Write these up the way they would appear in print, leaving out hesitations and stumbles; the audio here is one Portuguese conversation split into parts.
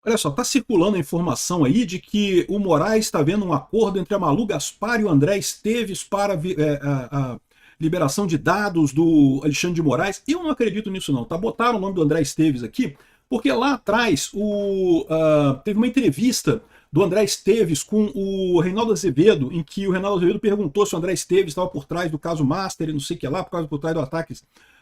Olha só, está circulando a informação aí de que o Moraes está vendo um acordo entre a Malu Gaspar e o André Esteves para a liberação de dados do Alexandre de Moraes. Eu não acredito nisso não, tá? Botaram o nome do André Esteves aqui, porque lá atrás teve uma entrevista do André Esteves com o Reinaldo Azevedo, em que o Reinaldo Azevedo perguntou se o André Esteves estava por trás do caso Master e não sei o que lá, por trás do ataque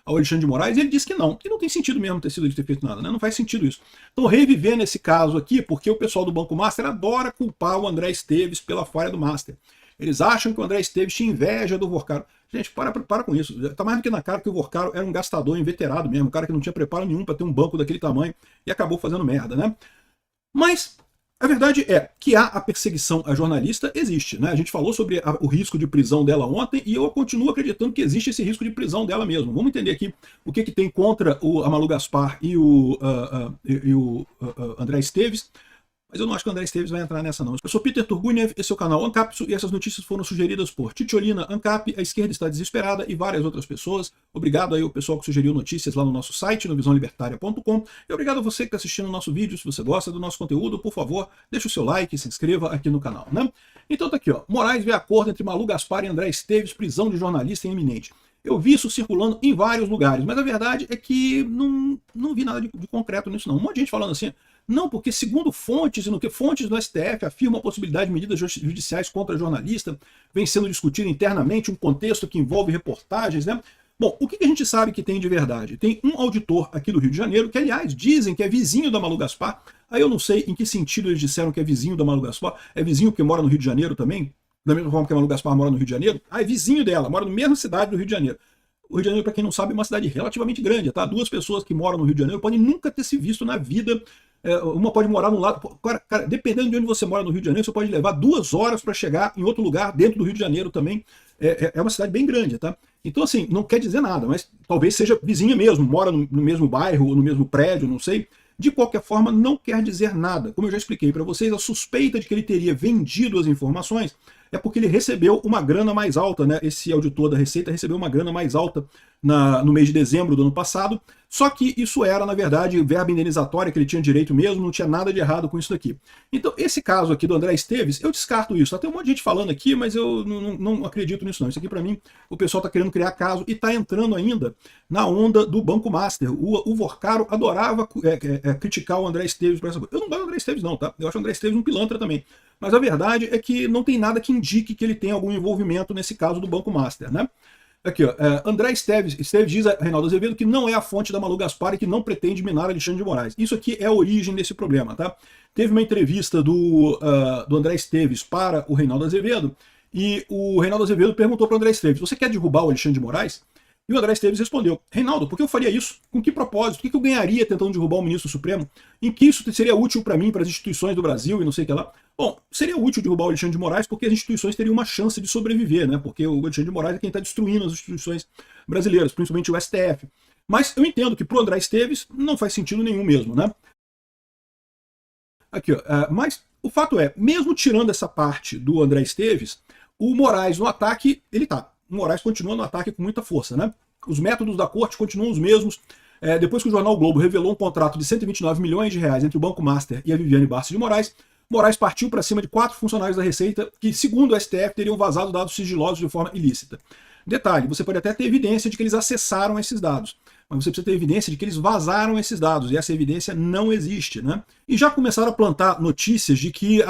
ao Alexandre de Moraes, e ele disse que não tem sentido mesmo ter sido ele ter feito nada, né? Não faz sentido isso. Então, revivendo esse caso aqui, porque o pessoal do Banco Master adora culpar o André Esteves pela falha do Master. Eles acham que o André Esteves tinha inveja do Vorcaro. Gente, para com isso. Tá mais do que na cara que o Vorcaro era um gastador inveterado mesmo, um cara que não tinha preparo nenhum para ter um banco daquele tamanho e acabou fazendo merda, né? Mas a verdade é que a perseguição a jornalista existe, né? A gente falou sobre o risco de prisão dela ontem e eu continuo acreditando que existe esse risco de prisão dela mesmo. Vamos entender aqui o que tem contra a Malu Gaspar e o André Esteves. Mas eu não acho que o André Esteves vai entrar nessa não. Eu sou Peter Turguniev, esse é o canal Ancapsu e essas notícias foram sugeridas por Titiolina, Ancap, a esquerda está desesperada e várias outras pessoas. Obrigado aí ao pessoal que sugeriu notícias lá no nosso site, no visãolibertaria.com. E obrigado a você que está assistindo o nosso vídeo. Se você gosta do nosso conteúdo, por favor, deixa o seu like e se inscreva aqui no canal, né? Então tá aqui, ó. Moraes vê acordo entre Malu Gaspar e André Esteves, prisão de jornalista iminente. Eu vi isso circulando em vários lugares, mas a verdade é que não vi nada de concreto nisso não. Um monte de gente falando assim, não, porque segundo fontes, fontes do STF afirmam a possibilidade de medidas judiciais contra jornalista, vem sendo discutido internamente um contexto que envolve reportagens, né? Bom, o que a gente sabe que tem de verdade? Tem um auditor aqui do Rio de Janeiro, que aliás dizem que é vizinho da Malu Gaspar, aí eu não sei em que sentido eles disseram que é vizinho da Malu Gaspar, é vizinho porque mora no Rio de Janeiro também, da mesma forma que a Malu Gaspar mora no Rio de Janeiro, é vizinho dela, mora na mesma cidade do Rio de Janeiro. O Rio de Janeiro, para quem não sabe, é uma cidade relativamente grande, tá? Duas pessoas que moram no Rio de Janeiro podem nunca ter se visto na vida. Uma pode morar num lado... Cara, dependendo de onde você mora no Rio de Janeiro, você pode levar 2 horas para chegar em outro lugar dentro do Rio de Janeiro também. É uma cidade bem grande, tá? Então, assim, não quer dizer nada, mas talvez seja vizinha mesmo, mora no mesmo bairro, ou no mesmo prédio, não sei. De qualquer forma, não quer dizer nada. Como eu já expliquei para vocês, a suspeita de que ele teria vendido as informações é porque ele recebeu uma grana mais alta, né? Esse auditor da Receita recebeu uma grana mais alta no mês de dezembro do ano passado, só que isso era, na verdade, verba indenizatória que ele tinha direito mesmo, não tinha nada de errado com isso daqui. Então, esse caso aqui do André Esteves, eu descarto isso. Tem um monte de gente falando aqui, mas eu não acredito nisso não. Isso aqui, para mim, o pessoal está querendo criar caso e está entrando ainda na onda do Banco Master. O Vorcaro adorava criticar o André Esteves por essa coisa. Eu não gosto do André Esteves não, tá? Eu acho o André Esteves um pilantra também. Mas a verdade é que não tem nada que indique que ele tem algum envolvimento nesse caso do Banco Master, né? Aqui, ó, André Esteves diz a Reinaldo Azevedo que não é a fonte da Malu Gaspar e que não pretende minar Alexandre de Moraes. Isso aqui é a origem desse problema, tá? Teve uma entrevista do André Esteves para o Reinaldo Azevedo e o Reinaldo Azevedo perguntou para o André Esteves, você quer derrubar o Alexandre de Moraes? E o André Esteves respondeu, Reinaldo, por que eu faria isso? Com que propósito? O que eu ganharia tentando derrubar o ministro Supremo? Em que isso seria útil para mim, para as instituições do Brasil e não sei o que lá? Bom, seria útil derrubar o Alexandre de Moraes porque as instituições teriam uma chance de sobreviver, né? Porque o Alexandre de Moraes é quem está destruindo as instituições brasileiras, principalmente o STF. Mas eu entendo que para o André Esteves não faz sentido nenhum mesmo, né? Aqui, ó, mas o fato é, mesmo tirando essa parte do André Esteves, o Moraes no ataque, ele tá. O Moraes continua no ataque com muita força, né? Os métodos da corte continuam os mesmos. Depois que o jornal Globo revelou um contrato de 129 milhões de reais entre o Banco Master e a Viviane Barça de Moraes, Moraes partiu para cima de 4 funcionários da Receita que, segundo o STF, teriam vazado dados sigilosos de forma ilícita. Detalhe, você pode até ter evidência de que eles acessaram esses dados, mas você precisa ter evidência de que eles vazaram esses dados, e essa evidência não existe, né? E já começaram a plantar notícias de que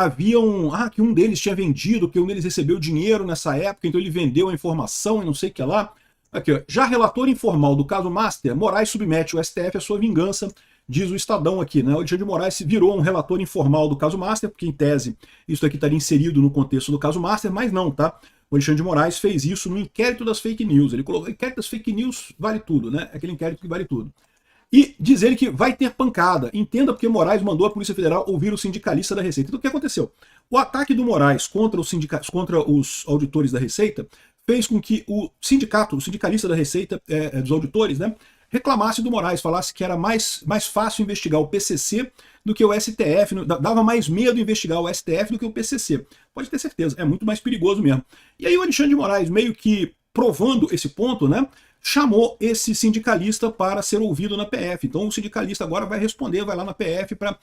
que um deles tinha vendido, que um deles recebeu dinheiro nessa época, então ele vendeu a informação e não sei o que lá. Aqui, ó, já relator informal do caso Master, Moraes submete o STF à sua vingança, diz o Estadão aqui, né? O Alexandre de Moraes virou um relator informal do caso Master, porque em tese isso aqui estaria inserido no contexto do caso Master, mas não, tá? O Alexandre de Moraes fez isso no inquérito das fake news. Ele colocou, inquérito das fake news vale tudo, né? Aquele inquérito que vale tudo. E diz ele que vai ter pancada. Entenda porque Moraes mandou a Polícia Federal ouvir o sindicalista da Receita. Então o que aconteceu? O ataque do Moraes contra os auditores da Receita fez com que o sindicalista da Receita, dos auditores, né, reclamasse do Moraes, falasse que era mais fácil investigar o PCC do que o STF, dava mais medo investigar o STF do que o PCC. Pode ter certeza, é muito mais perigoso mesmo. E aí o Alexandre de Moraes, meio que provando esse ponto, né, chamou esse sindicalista para ser ouvido na PF. Então o sindicalista agora vai responder, vai lá na PF para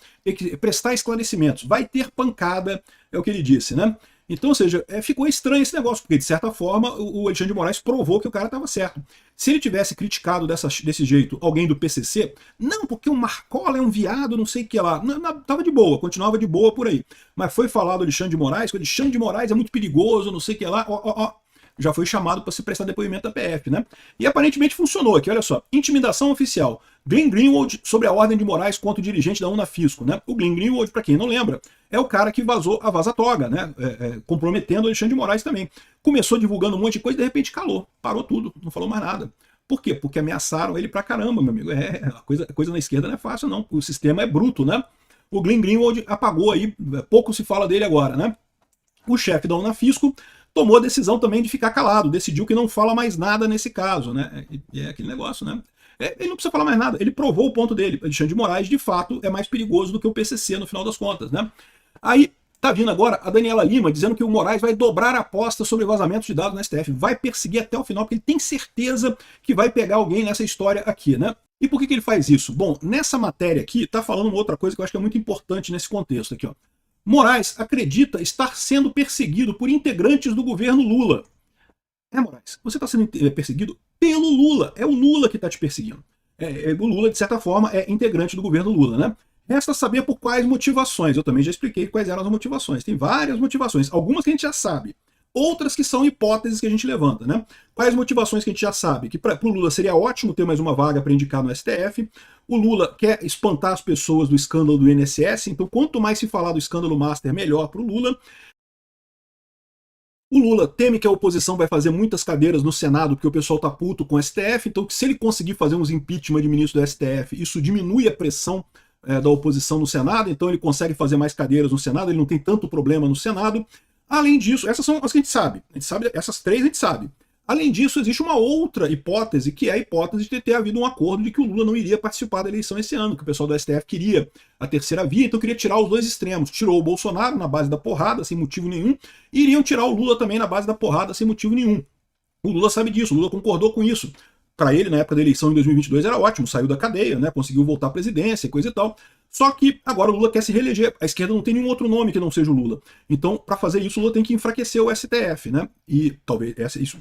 prestar esclarecimentos. Vai ter pancada, é o que ele disse, né? Então, ou seja, ficou estranho esse negócio, porque de certa forma o Alexandre de Moraes provou que o cara estava certo. Se ele tivesse criticado desse jeito alguém do PCC, não, porque o Marcola é um viado, não sei o que lá, tava de boa, continuava de boa por aí. Mas foi falado do Alexandre de Moraes, que o Alexandre de Moraes é muito perigoso, não sei o que lá, já foi chamado para se prestar depoimento da PF, né? E aparentemente funcionou aqui, olha só. Intimidação oficial. Glenn Greenwald sobre a ordem de Moraes contra o dirigente da Unafisco, né? O Glenn Greenwald, para quem não lembra, é o cara que vazou a vaza-toga, né? Comprometendo o Alexandre de Moraes também. Começou divulgando um monte de coisa e de repente calou, parou tudo, não falou mais nada. Por quê? Porque ameaçaram ele pra caramba, meu amigo. A coisa na esquerda não é fácil, não. O sistema é bruto, né? O Glenn Greenwald apagou aí, pouco se fala dele agora, né? O chefe da Unafisco tomou a decisão também de ficar calado, decidiu que não fala mais nada nesse caso, né? É aquele negócio, né? Ele não precisa falar mais nada, ele provou o ponto dele. Alexandre de Moraes, de fato, é mais perigoso do que o PCC no final das contas, né? Aí tá vindo agora a Daniela Lima dizendo que o Moraes vai dobrar a aposta sobre vazamentos de dados na STF, vai perseguir até o final, porque ele tem certeza que vai pegar alguém nessa história aqui, né? E por que ele faz isso? Bom, nessa matéria aqui tá falando uma outra coisa que eu acho que é muito importante nesse contexto aqui, ó. Moraes acredita estar sendo perseguido por integrantes do governo Lula. Moraes, você está sendo perseguido pelo Lula. É o Lula que está te perseguindo. O Lula, de certa forma, é integrante do governo Lula, né? Resta saber por quais motivações. Eu também já expliquei quais eram as motivações. Tem várias motivações. Algumas que a gente já sabe. Outras que são hipóteses que a gente levanta, né? Quais motivações que a gente já sabe? Que para o Lula seria ótimo ter mais uma vaga para indicar no STF. O Lula quer espantar as pessoas do escândalo do INSS, então quanto mais se falar do escândalo Master, melhor para o Lula. O Lula teme que a oposição vai fazer muitas cadeiras no Senado, porque o pessoal tá puto com o STF, então que se ele conseguir fazer uns impeachment de ministro do STF, isso diminui a pressão da oposição no Senado, então ele consegue fazer mais cadeiras no Senado, ele não tem tanto problema no Senado. Além disso, essas são as que a gente sabe, essas três a gente sabe. Além disso, existe uma outra hipótese, que é a hipótese de ter havido um acordo de que o Lula não iria participar da eleição esse ano, que o pessoal do STF queria a terceira via, então queria tirar os dois extremos. Tirou o Bolsonaro na base da porrada, sem motivo nenhum, e iriam tirar o Lula também na base da porrada, sem motivo nenhum. O Lula sabe disso, o Lula concordou com isso. Para ele, na época da eleição em 2022, era ótimo, saiu da cadeia, né, conseguiu voltar à presidência, coisa e tal. Só que agora o Lula quer se reeleger. A esquerda não tem nenhum outro nome que não seja o Lula. Então, para fazer isso, o Lula tem que enfraquecer o STF, né? E talvez isso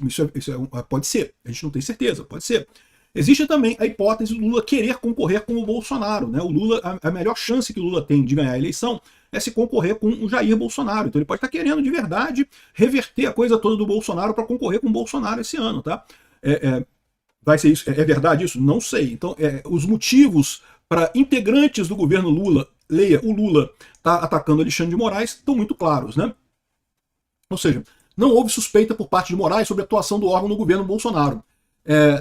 pode ser. A gente não tem certeza, pode ser. Existe também a hipótese do Lula querer concorrer com o Bolsonaro, né? O Lula, a melhor chance que o Lula tem de ganhar a eleição é se concorrer com o Jair Bolsonaro. Então ele pode estar querendo de verdade reverter a coisa toda do Bolsonaro para concorrer com o Bolsonaro esse ano, tá? Vai ser isso? É verdade isso? Não sei. Então, os motivos para integrantes do governo Lula, leia, o Lula está atacando Alexandre de Moraes, estão muito claros, né? Ou seja, não houve suspeita por parte de Moraes sobre a atuação do órgão no governo Bolsonaro.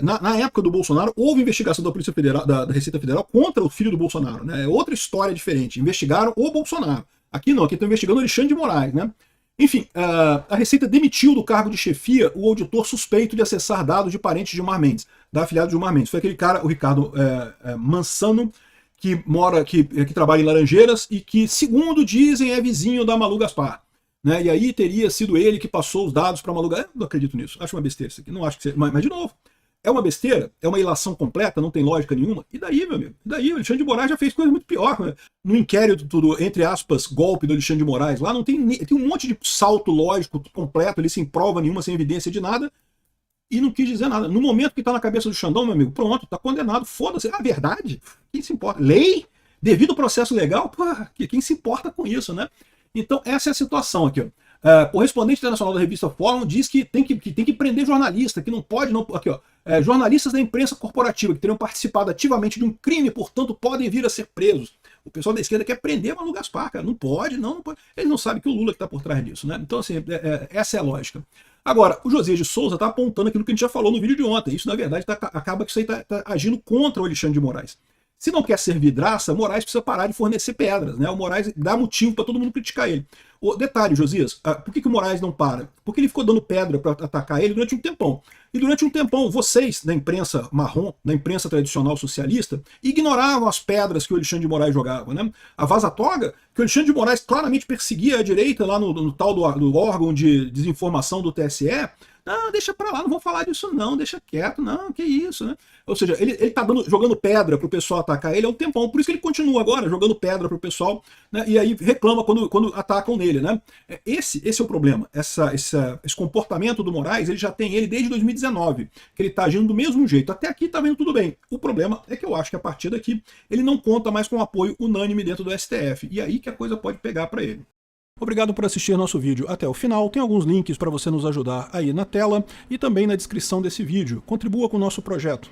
Na época do Bolsonaro, houve investigação da Polícia Federal, da Receita Federal contra o filho do Bolsonaro, né? É outra história diferente. Investigaram o Bolsonaro. Aqui não, aqui estão investigando o Alexandre de Moraes, né? Enfim, a Receita demitiu do cargo de chefia o auditor suspeito de acessar dados de parentes de Gilmar Mendes, da afilhada de Gilmar Mendes. Foi aquele cara, o Ricardo Mansano, que trabalha em Laranjeiras e que, segundo dizem, é vizinho da Malu Gaspar. Né? E aí teria sido ele que passou os dados para a Malu Gaspar. Eu não acredito nisso, acho uma besteira isso aqui. Não acho que seja. Mas de novo, é uma besteira, é uma ilação completa, não tem lógica nenhuma. E daí, meu amigo? E daí? O Alexandre de Moraes já fez coisa muito pior. Né? No inquérito do, entre aspas, golpe do Alexandre de Moraes, lá não tem um monte de salto lógico completo, ali sem prova nenhuma, sem evidência de nada, e não quis dizer nada. No momento que está na cabeça do Xandão, meu amigo, pronto, está condenado, foda-se. A verdade? Quem se importa? Lei? Devido ao processo legal? Porra, quem se importa com isso, né? Então, essa é a situação aqui, ó. Correspondente internacional da revista Fórum diz que tem que prender jornalista, que não pode, não. Aqui, ó. Jornalistas da imprensa corporativa que teriam participado ativamente de um crime, portanto, podem vir a ser presos. O pessoal da esquerda quer prender Malu Gaspar, cara. Não pode, não pode. Eles não sabem que o Lula que está por trás disso, né? Então, assim, essa é a lógica. Agora, o Josias de Souza está apontando aquilo que a gente já falou no vídeo de ontem. Isso, na verdade, acaba que isso aí está agindo contra o Alexandre de Moraes. Se não quer ser vidraça, Moraes precisa parar de fornecer pedras, né? O Moraes dá motivo para todo mundo criticar ele. Detalhe, Josias, por que o Moraes não para? Porque ele ficou dando pedra para atacar ele durante um tempão. E durante um tempão, vocês, da imprensa marrom, da imprensa tradicional socialista, ignoravam as pedras que o Alexandre de Moraes jogava, né? A vaza-toga, que o Alexandre de Moraes claramente perseguia a direita lá no tal do órgão de desinformação do TSE, Não, deixa pra lá, não vou falar disso não, deixa quieto, não, que isso, né? Ou seja, ele tá jogando pedra pro pessoal atacar ele há um tempão, por isso que ele continua agora jogando pedra pro pessoal, né? E aí reclama quando atacam nele, né? Esse é o problema, esse comportamento do Moraes, ele já tem ele desde 2019, que ele tá agindo do mesmo jeito, até aqui tá vendo tudo bem. O problema é que eu acho que a partir daqui ele não conta mais com apoio unânime dentro do STF, e aí que a coisa pode pegar para ele. Obrigado por assistir nosso vídeo até o final. Tem alguns links para você nos ajudar aí na tela e também na descrição desse vídeo. Contribua com o nosso projeto.